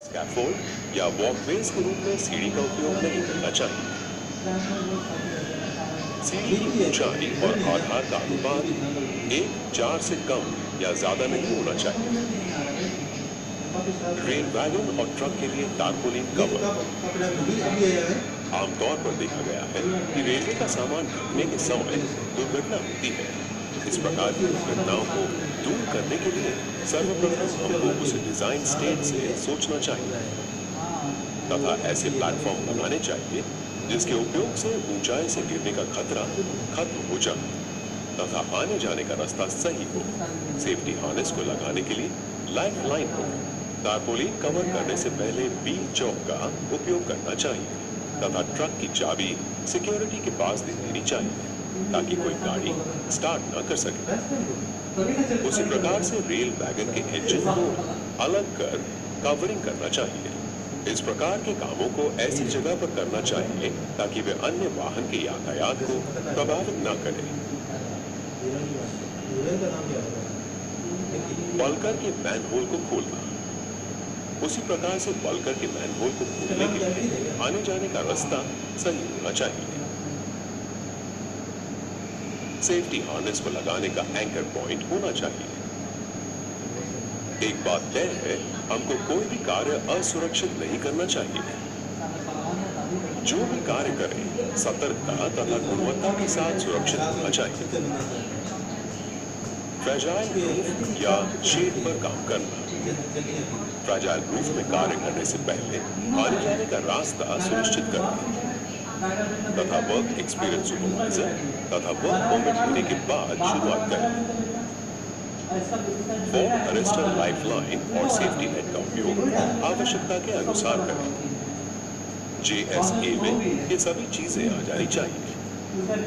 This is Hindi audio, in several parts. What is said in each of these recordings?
स्कैफोल्ड या वॉकवेज के रूप में सीढ़ी का उपयोग नहीं करना चाहिए। सीढ़ी की ऊंचाई और आधार का अनुपात 1:4 से कम या ज्यादा नहीं होना चाहिए। रेल वैगन और ट्रक के लिए तारपोलिन कवर। आमतौर पर देखा गया है कि रेलवे का सामान ढकने के समय दुर्घटना होती है। इस प्रकार की दुर्घटनाओं को दूर करने के लिए सर्वप्रथम हमको उस डिजाइन स्टेज से सोचना चाहिए तथा ऐसे प्लेटफॉर्म बनाने चाहिए जिसके उपयोग से ऊंचाई से गिरने का खतरा खत्म हो जाए तथा आने जाने का रास्ता सही हो। सेफ्टी हार्नेस को लगाने के लिए लाइफ लाइन हो। तारपोलिन कवर करने से पहले व्हील चौक का उपयोग करना चाहिए तथा ट्रक की चाबी सिक्योरिटी के पास दे देनी चाहिए ताकि कोई गाड़ी स्टार्ट न कर सके। उसी प्रकार से रेल वैगन के इंजन को अलग कर कवरिंग करना चाहिए। इस प्रकार के कामों को ऐसी जगह पर करना चाहिए ताकि वे अन्य वाहन के यातायात को प्रभावित न करें। बल्कर के मैनहोल को खोलना। उसी प्रकार से बल्कर के मैनहोल को खोलने के लिए आने जाने का रास्ता सही होना चाहिए। सेफ्टी हार्नेस को लगाने का एंकर पॉइंट होना चाहिए। एक बात तय है, हमको कोई भी कार्य असुरक्षित नहीं करना चाहिए। जो भी कार्य करें सतर्कता तथा गुणवत्ता के साथ सुरक्षित होना चाहिए। फ्रेजाइल रूफ या शेड पर काम करना। फ्रेजाइल रूफ में कार्य करने से पहले आने जाने का रास्ता सुनिश्चित करें तथा वर्क एक्सपीरियंस सुपरवाइजर तथा वर्क परमिट लेने के बाद शुरुआत करें। फॉल अरेस्टर लाइफलाइन और सेफ्टी नेट का उपयोग आवश्यकता के अनुसार करें। JSA में ये सभी चीजें आ जानी चाहिए।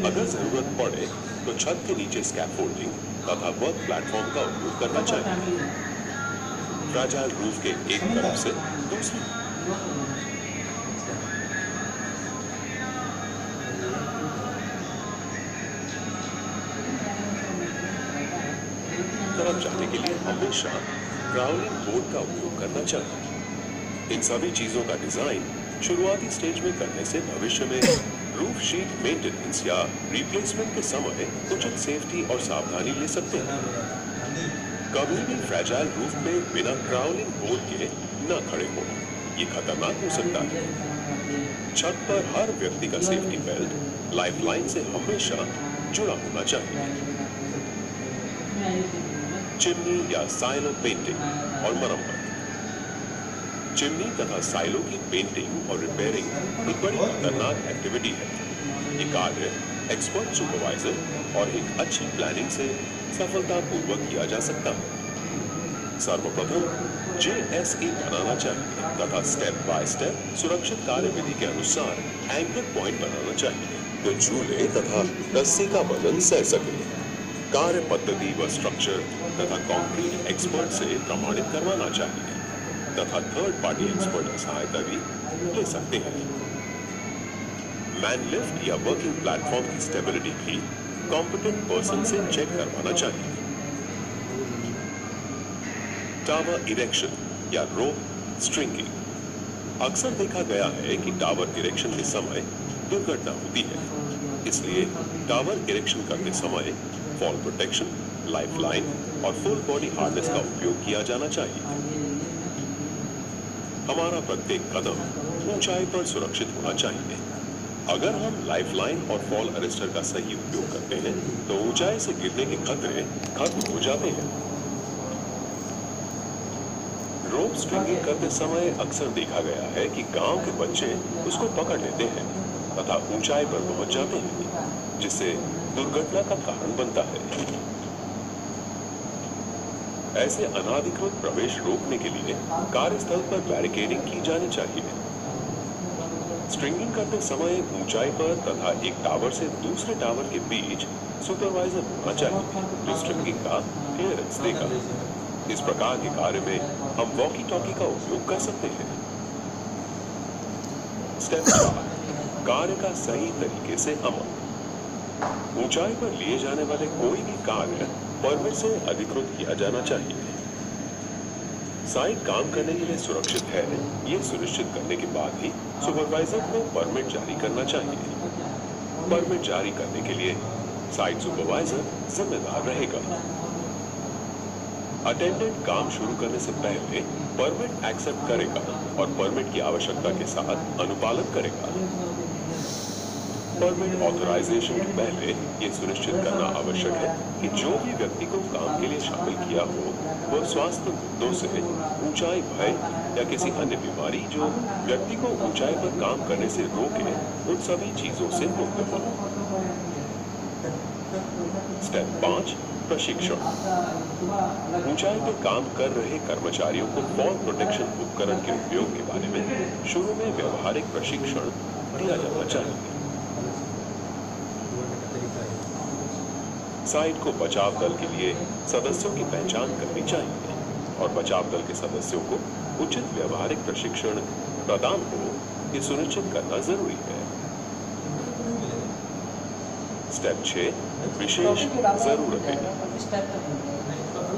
अगर जरूरत पड़े तो छत के नीचे स्कैफोल्डिंग तथा वर्क प्लेटफॉर्म का उपयोग करना चाहिए। फ्रेजाइल रूफ के एक तरफ से दूसरी तरफ जाने के लिए हमेशा क्राउलिंग बोर्ड का उपयोग करना चाहिए। इन सभी चीजों का डिजाइन शुरुआती स्टेज में करने से भविष्य में रूफ शीट मेंटेनेंस या रिप्लेसमेंट के समय उचित सेफ्टी और सावधानी ले सकते हैं। कभी भी फ्रेजाइल रूफ पे बिना क्राउलिंग बोर्ड के न खड़े हो, ये खतरनाक हो सकता है। छत पर हर व्यक्ति का सेफ्टी बेल्ट लाइफलाइन से हमेशा जुड़ा होना चाहिए। चिमनी या साइलो पेंटिंग और मरम्मत। चिमनी तथा साइलो की पेंटिंग और रिपेयरिंग एक बड़ी खतरनाक एक्टिविटी है। ये कार्य एक्सपर्ट सुपरवाइजर और एक अच्छी प्लानिंग से सफलतापूर्वक किया जा सकता है। सर्वप्रथम JSA बनाना चाहिए तथा स्टेप बाय स्टेप सुरक्षित कार्यविधि के अनुसार एंकर पॉइंट बनाना चाहिए जो झूले तथा रस्सी का वजन सह सके। कार्य पद्धति व स्ट्रक्चर तथा कंक्रीट एक्सपर्ट से प्रमाणित करवाना चाहिए तथा थर्ड पार्टी एक्सपर्ट की सहायता भी ले सकते हैं। मैन लिफ्ट या वर्किंग प्लेटफॉर्म की स्टेबिलिटी भी कॉम्पिटेंट पर्सन से चेक करवाना चाहिए। टावर इरेक्शन या रोप स्ट्रिंगिंग। अक्सर देखा गया है कि टावर इरेक्शन के समय दुर्घटना होती है, इसलिए टावर इरेक्शन करते समय फॉल प्रोटेक्शन, लाइफलाइन और फुल बॉडी हार्नेस का उपयोग किया जाना चाहिए। हमारा प्रत्येक कदम ऊंचाई पर सुरक्षित होना चाहिए। अगर हम लाइफलाइन और फॉल अरेस्टर का सही उपयोग करते हैं तो ऊंचाई से गिरने के खतरे खत्म हो जाते हैं। रोप स्ट्रिंगिंग करते समय अक्सर देखा गया है कि गांव के बच्चे उसको पकड़ लेते हैं तथा ऊंचाई पर पहुंच जाते हैं, जिससे दुर्घटना का कारण बनता है। ऐसे अनाधिकृत प्रवेश रोकने के लिए कार्यस्थल पर बैरिकेडिंग की जानी चाहिए। स्ट्रिंगिंग करते समय ऊंचाई पर तथा एक टावर से दूसरे टावर के बीच सुपरवाइजर होना चाहिए जो स्ट्रिंगिंग का क्लियरेंस देगा। इस प्रकार के कार्य में हम वॉकी टॉकी का उपयोग कर सकते हैं। स्टेप 4, कार्य का सही तरीके से अमल। ऊंचाई पर लिए जाने वाले कोई भी कार्य परमिट से अधिकृत किया जाना चाहिए। साइट काम करने के लिए सुरक्षित है, ये सुनिश्चित करने के बाद ही सुपरवाइजर को परमिट जारी करना चाहिए। परमिट जारी करने के लिए साइट सुपरवाइजर जिम्मेदार रहेगा। अटेंडेंट काम शुरू करने से पहले परमिट एक्सेप्ट करेगा और परमिट की आवश्यकता के साथ अनुपालन करेगा। परमिट ऑथराइजेशन के पहले ये सुनिश्चित करना आवश्यक है कि जो भी व्यक्ति को काम के लिए शामिल किया हो वह स्वास्थ्य मुद्दों से, ऊंचाई भय या किसी अन्य बीमारी जो व्यक्ति को ऊंचाई पर काम करने से रोके, उन सभी चीजों से मुक्त हो। स्टेप 5, प्रशिक्षण। ऊंचाई पर काम कर रहे कर्मचारियों को फॉल प्रोटेक्शन उपकरण के उपयोग के बारे में शुरू में व्यवहारिक प्रशिक्षण दिया जाना चाहिए। साइट को बचाव दल के लिए सदस्यों की पहचान करनी चाहिए और बचाव दल के सदस्यों को उचित व्यवहारिक प्रशिक्षण प्रदान हो, ये सुनिश्चित करना जरूरी है। स्टेप 6, विशेष जरूरतें।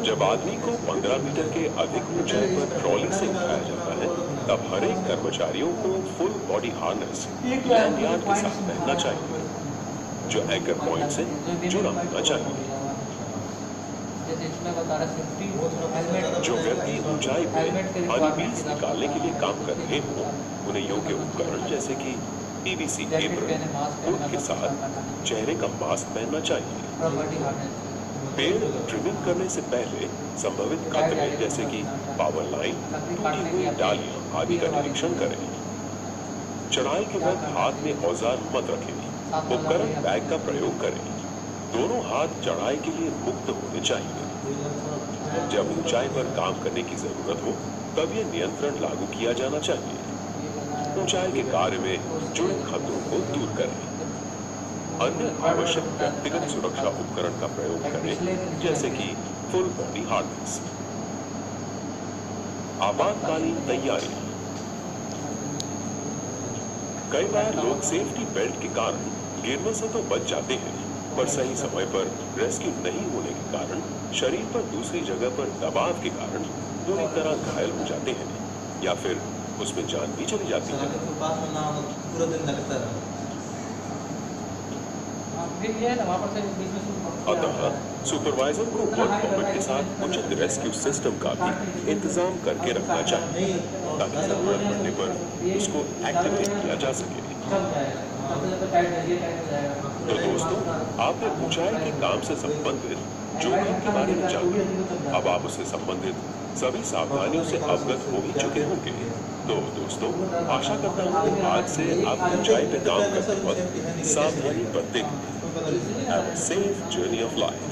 जब आदमी को 15 मीटर के अधिक ऊंचाई पर ट्रॉली से उठाया जाता है, तब हर एक कर्मचारियों को फुल बॉडी हार्नेस लैंडयार्ड के साथ पहनना चाहिए, जो एंकर पॉइंट से जुड़ा होना चाहिए। जो व्यक्ति ऊंचाई पर अनबीज निकालने के लिए काम कर रहे हो, उन्हें योग्य उपकरण जैसे कि पीवीसी एप्रन, हुड के साथ चेहरे का मास्क पहनना चाहिए। पेड़ ट्रिमिंग करने से पहले संभवित खतरे जैसे कि पावर लाइन, टूटी हुई डालियां आदि का निरीक्षण करें। चढ़ाई के वक्त हाथ में औजार मत रखें, उपकरण बैग का प्रयोग करें। दोनों हाथ चढ़ाई के लिए मुक्त होने चाहिए। जब ऊंचाई पर काम करने की जरूरत हो, तब यह नियंत्रण लागू किया जाना चाहिए। ऊंचाई के कार्य में जुड़े खतरों को दूर करें। अन्य आवश्यक व्यक्तिगत सुरक्षा उपकरण का प्रयोग करें, जैसे कि फुल बॉडी हार्नेस। आपातकालीन तैयारी। कई बार लोग सेफ्टी बेल्ट के कारण गिरने से तो बच जाते हैं, पर सही समय पर रेस्क्यू नहीं होने के कारण शरीर पर दूसरी जगह पर दबाव के कारण पूरी तरह घायल हो जाते हैं या फिर उसमें जान भी चली जाती है। अतः सुपरवाइजर को वर्क परमिट के साथ उचित रेस्क्यू सिस्टम का भी इंतजाम करके रखना चाहिए, ताकि जरूरत पड़ने पर उसको एक्टिवेट किया जा सके। तो दोस्तों, आपने ऊंचाई के काम से संबंधित जोखिम के बारे में जाना। अब आप उससे संबंधित सभी सावधानियों से अवगत हो ही चुके होंगे। तो दोस्तों, आशा करता हूँ आज से आप ऊंचाई पे काम करते वक्त सावधानी बरतेंगे। Have a safe journey of life.